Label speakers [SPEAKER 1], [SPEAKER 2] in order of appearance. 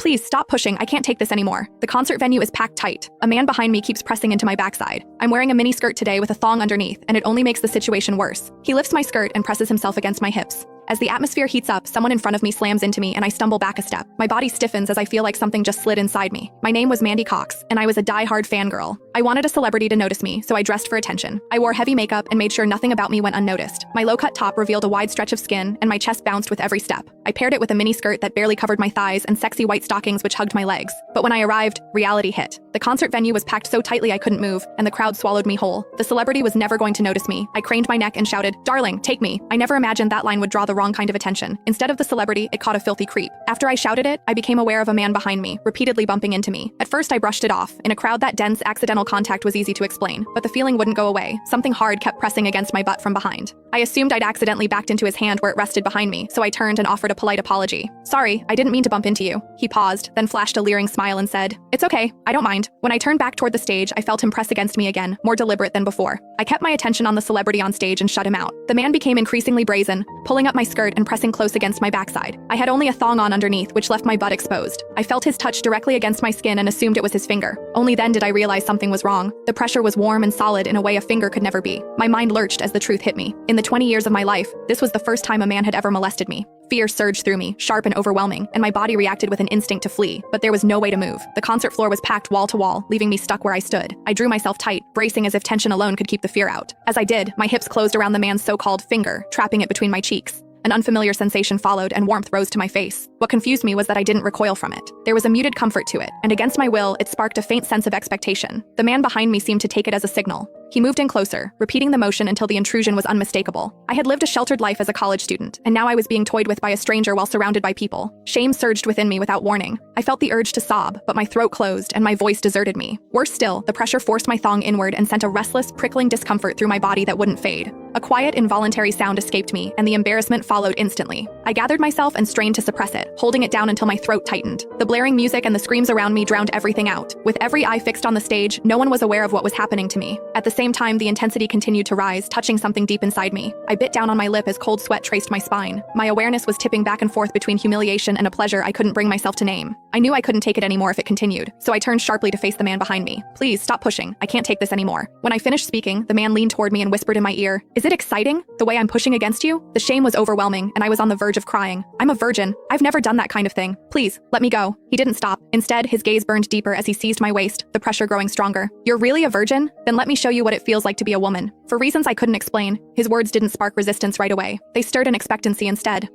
[SPEAKER 1] Please stop pushing, I can't take this anymore. The concert venue is packed tight. A man behind me keeps pressing into my backside. I'm wearing a mini skirt today with a thong underneath, and it only makes the situation worse. He lifts my skirt and presses himself against my hips. As the atmosphere heats up, someone in front of me slams into me and I stumble back a step. My body stiffens as I feel like something just slid inside me. My name was Mandy Cox, and I was a die-hard fangirl. I wanted a celebrity to notice me, so I dressed for attention. I wore heavy makeup and made sure nothing about me went unnoticed. My low-cut top revealed a wide stretch of skin, and my chest bounced with every step. I paired it with a mini skirt that barely covered my thighs and sexy white stockings which hugged my legs. But when I arrived, reality hit. The concert venue was packed so tightly I couldn't move, and the crowd swallowed me whole. The celebrity was never going to notice me. I craned my neck and shouted, "Darling, take me." I never imagined that line would draw the wrong kind of attention. Instead of the celebrity, it caught a filthy creep. After I shouted it, I became aware of a man behind me, repeatedly bumping into me. At first, I brushed it off. In a crowd that dense, accidental contact was easy to explain, but the feeling wouldn't go away. Something hard kept pressing against my butt from behind. I assumed I'd accidentally backed into his hand where it rested behind me, so I turned and offered a polite apology. "Sorry, I didn't mean to bump into you." He paused, then flashed a leering smile and said, "It's okay, I don't mind." When I turned back toward the stage, I felt him press against me again, more deliberate than before. I kept my attention on the celebrity on stage and shut him out. The man became increasingly brazen, pulling up my skirt and pressing close against my backside. I had only a thong on underneath, which left my butt exposed. I felt his touch directly against my skin and assumed it was his finger. Only then did I realize something was wrong. The pressure was warm and solid in a way a finger could never be. My mind lurched as the truth hit me. In the 20 years of my life, this was the first time a man had ever molested me. Fear surged through me, sharp and overwhelming, and my body reacted with an instinct to flee, but there was no way to move. The concert floor was packed wall to wall, leaving me stuck where I stood. I drew myself tight, bracing as if tension alone could keep the fear out. As I did, my hips closed around the man's so-called finger, trapping it between my cheeks. An unfamiliar sensation followed, and warmth rose to my face. What confused me was that I didn't recoil from it. There was a muted comfort to it, and against my will, it sparked a faint sense of expectation. The man behind me seemed to take it as a signal. He moved in closer, repeating the motion until the intrusion was unmistakable. I had lived a sheltered life as a college student, and now I was being toyed with by a stranger while surrounded by people. Shame surged within me without warning. I felt the urge to sob, but my throat closed and my voice deserted me. Worse still, the pressure forced my thong inward and sent a restless, prickling discomfort through my body that wouldn't fade. A quiet, involuntary sound escaped me, and the embarrassment followed instantly. I gathered myself and strained to suppress it, holding it down until my throat tightened. The blaring music and the screams around me drowned everything out. With every eye fixed on the stage, no one was aware of what was happening to me. At the same time, the intensity continued to rise, touching something deep inside me. I bit down on my lip as cold sweat traced my spine. My awareness was tipping back and forth between humiliation and a pleasure I couldn't bring myself to name. I knew I couldn't take it anymore if it continued, so I turned sharply to face the man behind me. "Please, stop pushing. I can't take this anymore." When I finished speaking, the man leaned toward me and whispered in my ear, "Is it exciting, the way I'm pushing against you?" The shame was overwhelming, and I was on the verge of crying. "I'm a virgin. I've never done that kind of thing. Please, let me go." He didn't stop. Instead, his gaze burned deeper as he seized my waist, the pressure growing stronger. "You're really a virgin? Then let me show you what it feels like to be a woman." For reasons I couldn't explain, his words didn't spark resistance right away. They stirred an expectancy instead.